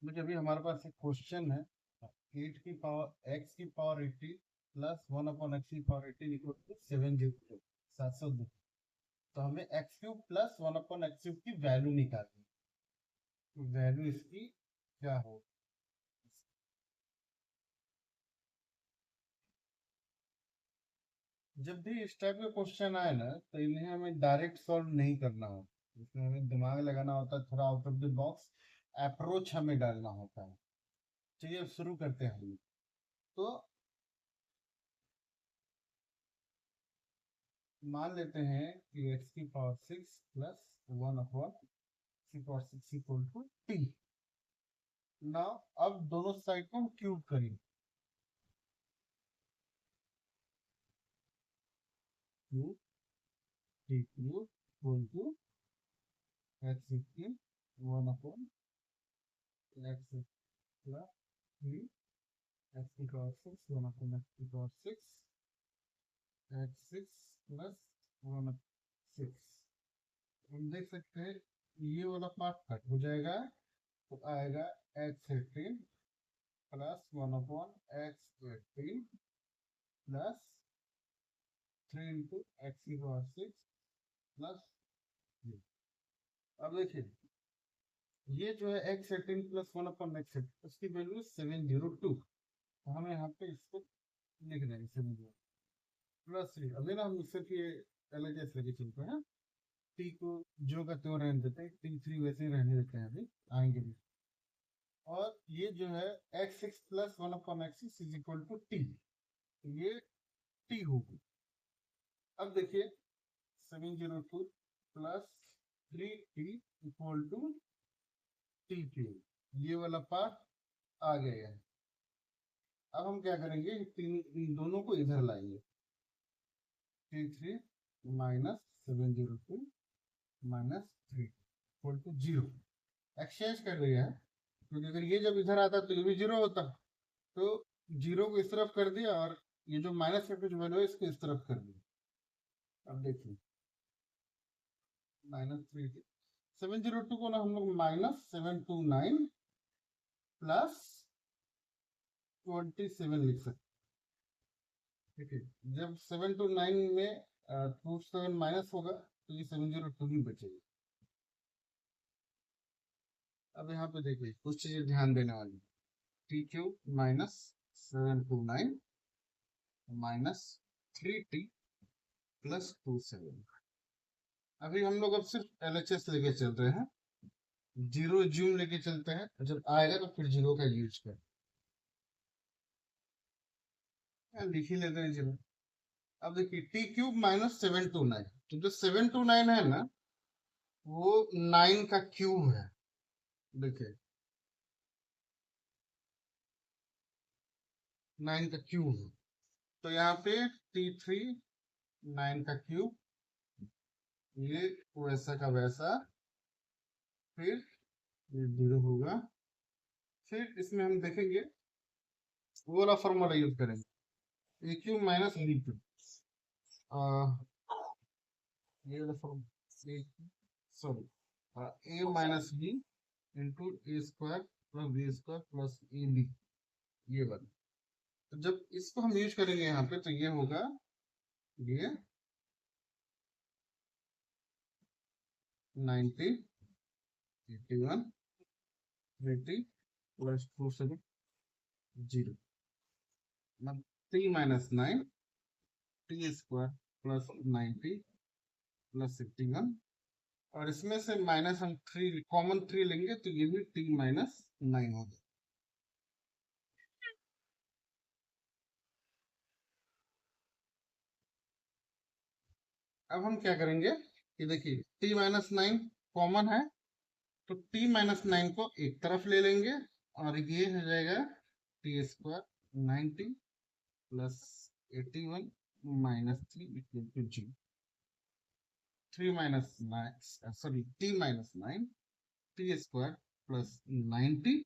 मुझे अभी हमारे पास एक क्वेश्चन है, 8 की पावर x की पावर 80 प्लस 1 अपॉन x की पावर 80 इक्वल टू 702 702। तो हमें x cube plus 1 upon x cube की वैल्यू निकालनी है। वैल्यू इसकी क्या हो? जब भी इस टाइप का क्वेश्चन आए ना, तो इन्हें हमें डायरेक्ट सॉल्व नहीं करना होता, इसमें हमें दिमाग लगाना होता है, थोड़ा out of the box approach हमें डालना होता है। चलिए अब शुरू करते हैं हम। तो मान लेते हैं कि x की पावर 6 प्लस 1 अपॉन x की power 6 equal to t। Now अब दोनों साइड को हम क्यूब करेंगे। Cube t cube equal to x की 1 अपॉन x प्लस 3 x की पावर 6 1 अपॉन x की पावर 6 x6 प्लस 1 6। हम देख सकते हैं ये वाला पार्ट कट हो जाएगा, तो आएगा x18 plus 1 upon x18 plus 3 into x की पावर 6 प्लस 3। अब देखिए ये जो है x18 प्लस 1 अपॉन x18 उसकी वैल्यू 702। तो हम यहाँ पे इसको लिख देंगे 702 प्लस 3। अभी ना हम सिर्फ ये LHS लेके चलते हैं, टी को जो का त्यों रहने देते हैं, t3 वैसे ही रहने देते हैं, अभी आएंगे भी। और ये जो है x6 plus 1 upon x6 is equal to T, ये टी होगी। अब देखिए 702 plus 3t equal to T cube, ये वाला पार्ट आ गया है। अब हम क्या करेंगे, इन दोनों को इधर लाएंगे। t3 minus 702 minus 3 equal to 0। Exchange कर दिया है, क्योंकि अगर ये जब इधर आता तो ये भी 0 होता। तो 0 को इस तरफ कर दिया और ये जो माइनस का कुछ वैल्यू है इसको इस तरफ कर दिया। अब देखिए -3 702 को ना हम लोग -729 प्लस 27 लिख सकते। ठीक है, जब 729 में 27 माइनस होगा तो ये 702 ही बचेगी। अब यहाँ पे देखिए कुछ चीजें ध्यान देने वाली। T cube minus 729 minus 3t plus 27। अभी हम लोग अब सिर्फ LHS लेके चल रहे हैं, जीरो ज्यूम लेके चलते हैं, जब आएगा तो फिर जीरो का यूज कर लिख ही लेते हैं जीरो। अब देखिए टी क्यूब माइनस 729, तो जो 729 है ना वो 9 का क्यूब है। देखिए 9 का क्यूब है, तो यहाँ पे t3 9 का क्यूब, ये वैसा का वैसा, फिर ये जीरो होगा। फिर इसमें हम देखेंगे वो वाला फॉर्मूला यूज करेंगे, A cube minus B cube. ये वाला formula, sorry, A minus B into A square plus B square plus A B, ये वाला। तो जब इसको हम यूज करेंगे यहाँ पे तो ये होगा, ये 90 81 80 प्लस 27 0 मतलब 3 minus 9 T square plus 90 plus 81। और इसमें से माइनस हम 3 कॉमन 3 लेंगे तो ये भी टी माइनस 9 होगा। अब हम क्या करेंगे कि देखिए टी माइनस 9 कॉमन है, तो टी माइनस 9 को एक तरफ ले लेंगे और ये हो जाएगा T square 90 plus 81 minus 3 equal to 0। 3 minus 9 sorry T minus 9 T square plus 90,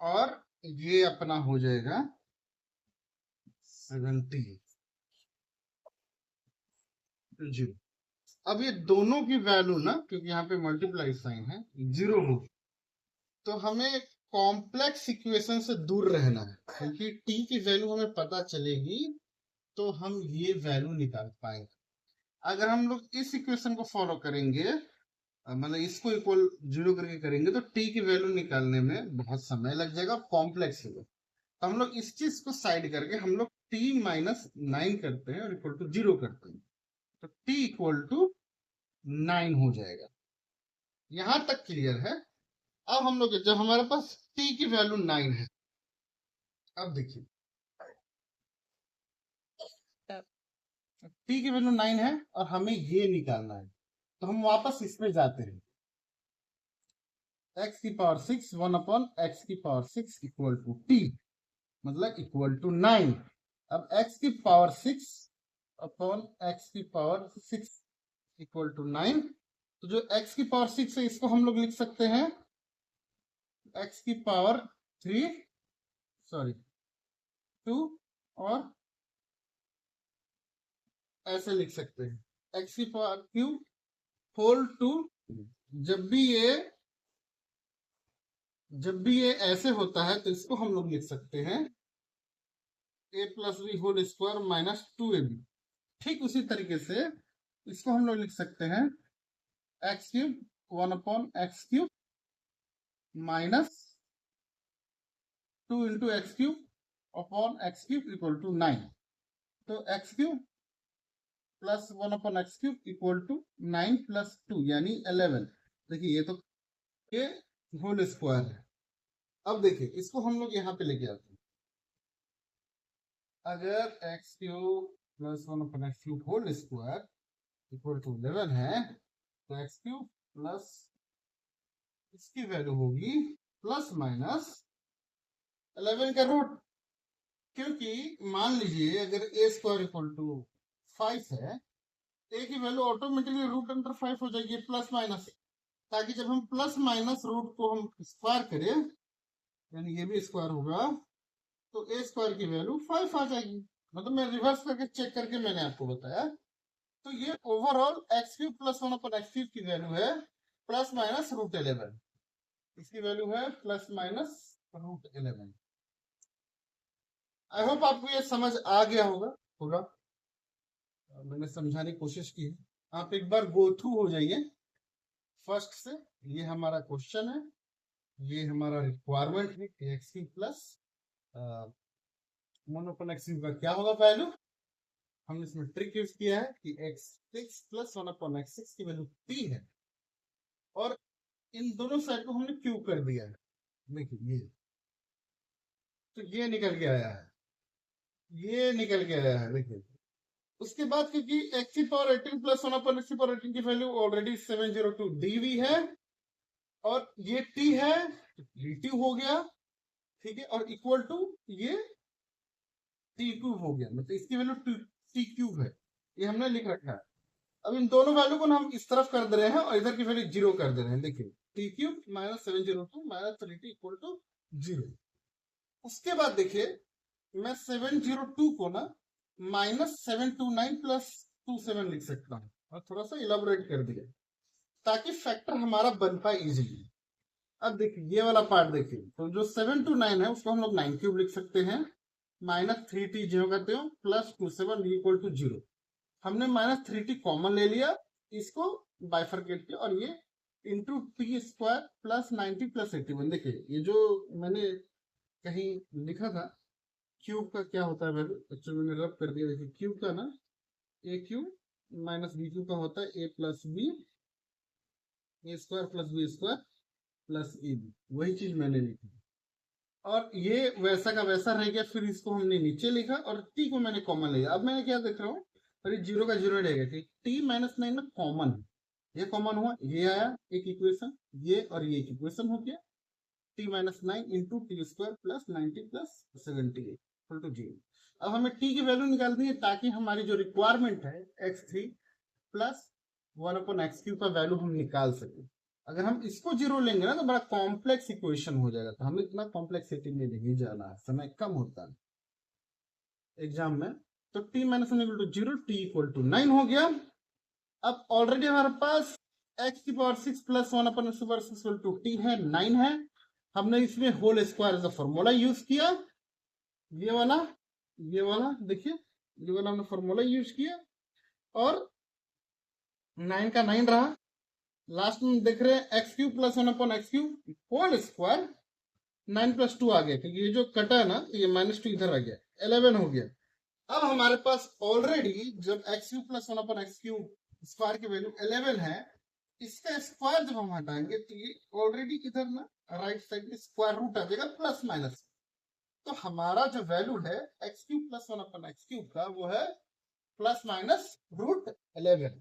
और ये अपना हो जाएगा 70 0। अब ये दोनों की वैल्यू ना, क्योंकि यहाँ पे मल्टीप्लाई साइन है, 0 होगी, तो हमें कॉम्प्लेक्स इक्वेशन से दूर रहना है, क्योंकि टी की वैल्यू हमें पता चलेगी तो हम ये वैल्यू निकाल पाएंगे। अगर हम लोग इस इक्वेशन को फॉलो करेंगे, मतलब इसको इक्वल 0 करके करेंगे, तो टी की वैल्यू निकालने में बहुत समय लग जाएगा, कॉम्प्लेक्स होगा। तो हम लोग इस चीज को साइड करके हम लोग टी माइनस 9 करते हैं और इक्वल टू 0 करते हैं, तो टी इक्वल टू 9 हो जाएगा। यहां तक क्लियर है। अब हम लोग जब हमारे पास टी की वैल्यू 9 है, अब देखिए टी की वैल्यू 9 है और हमें ये निकालना है, तो हम वापस इसमें जाते हैं। x की पावर 6 1 अपॉन x की पावर 6 इक्वल टू टी, मतलब इक्वल टू 9। अब x की पावर 6 अपॉन x की पावर 6 इक्वल टू 9, तो जो x की पावर 6 है इसको हम लोग लिख सकते हैं x की पावर 2 और ऐसे लिख सकते हैं x की पावर क्यूब होल 2। जब भी ये ऐसे होता है तो इसको हम लोग लिख सकते हैं a plus B whole square minus 2ab। ठीक उसी तरीके से इसको हम लोग लिख सकते हैं x cube 1 upon x cube minus 2 into x cube upon x cube equal to 9। तो x cube plus 1 upon x cube equal to 9 plus 2 यानी 11। देखिए ये तो ये होल स्क्वायर है। अब देखिए इसको हम लोग यहाँ पे लेके आते हैं। अगर x cube plus 1 upon x cube whole square equal to 11 है, तो एक्स क्यूब प्लस इसकी वैल्यू होगी प्लस माइनस 11 का रूट, क्योंकि मान लीजिए अगर ए स्क्वायर इक्वल टू 5 है, ए की वैल्यू ऑटोमेटिकली रूट अंडर 5 हो जाएगी प्लस माइनस, ताकि जब हम प्लस माइनस रूट को हम स्क्वायर करें, यानी ये भी स्क्वायर होगा, तो ए स्क्वायर की वैल्यू 5 आ जाएगी। मतलब मैं रिवर्स करके चेक करके मैंने आपको बताया। तो ये overall x cube plus 1 upon x cube की वैल्यू है प्लस माइनस रूट 11। इसकी वैल्यू है plus minus root 11। I hope आपको ये समझ आ गया होगा पूरा। मैंने समझाने की कोशिश की है। आप एक बार गो थ्रू हो जाइए फर्स्ट से। ये हमारा क्वेश्चन है, ये हमारा रिक्वायरमेंट है कि x cube plus 1 upon x cube का क्या होगा वैल्यू। हमने इसमें ट्रिक यूज किया है कि x6 प्लस 1 अपॉन x6 की वैल्यू t है, और इन दोनों साइड को हमने क्यूब कर दिया है। देखिए ये तो ये निकल के आया है, ये निकल के आया है। देखिए उसके बाद क्योंकि x की पावर 18 प्लस 1 अपॉन x की पावर 18 की वैल्यू ऑलरेडी 702 dv है, और ये t है तो dt हो गया, ठीक है, और इक्वल टू ये t क्यूब हो गया, मतलब इसकी वैल्यू t क्यूब है, ये हमने लिख रखा है। अब इन दोनों वैल्यू को हम इस तरफ कर दे रहे हैं और इधर की वैल्यू 0 कर दे रहे हैं। देखिए t cube minus 702 minus 3t equal to 0। उसके बाद देखिए मैं 702 को ना माइनस 729 प्लस 27 लिख सकता हूँ, और थोड़ा सा इलाबोरेट कर दिया ताकि फैक्टर हमारा बन पाए इजीली। अब देखिए ये वाला पार्ट देखिए, तो जो 729 है उसको हम लोग 9 क्यूब लिख सकते हैं, माइनस 3t जो करते हो प्लस 27 इक्वल टू 0। हमने माइनस 3t कॉमन ले लिया, इसको बाइफरकेट किया, और ये into t square plus 90 plus 81। देखिए ये जो मैंने कहीं लिखा था क्यूब का क्या होता है वैल्यू, एक्चुअली मैंने रब कर दिया। देखिए क्यूब का ना A cube minus B cube का होता है A plus B, A square plus B square plus A B, वही चीज मैंने लिखी, और ये वैसा का वैसा रह गया। फिर इसको हमने नीचे लिखा और टी को मैंने कॉमन लिया। अब मैंने क्या देख रहा हूँ, और ये 0 का 0 रहेगा, ठीक, टी माइनस 9 में कॉमन है, ये कॉमन हुआ, ये आया एक इक्वेशन, ये और ये एक इक्वेशन हो गया, t minus 9 into t square plus 90 plus 78 equal to 0। अब हमें टी की वैल्यू निकालनी है ताकि हमारी जो रिक्वायरमेंट है x3 plus 1 upon x cube का वैल्यू हम निकाल सके। अगर हम इसको 0 लेंगे ना तो बड़ा कॉम्प्लेक्स इक्वेशन हो जाएगा, तो हमें इतना कॉम्प्लेक्सिटी में नहीं जाना है, समय कम होता है एग्जाम में। तो t minus 1 equal to 0, t equal to 9 हो गया। अब ऑलरेडी हमारे पास x की पावर 6 प्लस 1 अपॉन x की पावर 6 इक्वल टू t है, 9 है, हमने इसमें whole square as a formula use किया, ये वाला देखिए, ये वाला हमने फॉर्मूला यूज किया, और 9 का 9 रहा। लास्ट में देख रहे हैं x cube plus 1/x³ whole square, 9 + 2 आ गया, क्योंकि ये जो कटा है ना, ये -2 इधर आ गया, 11 हो गया। अब हमारे पास ऑलरेडी जब x³ + 1/x³ स्क्वायर की वैल्यू 11 है, इसका स्क्वायर जब हम हटाएंगे तो ये ऑलरेडी इधर ना राइट साइड में स्क्वायर रूट आ जाएगा प्लस माइनस। तो हमारा जो वैल्यू है x³ + 1/x³ का, वो है +- √11।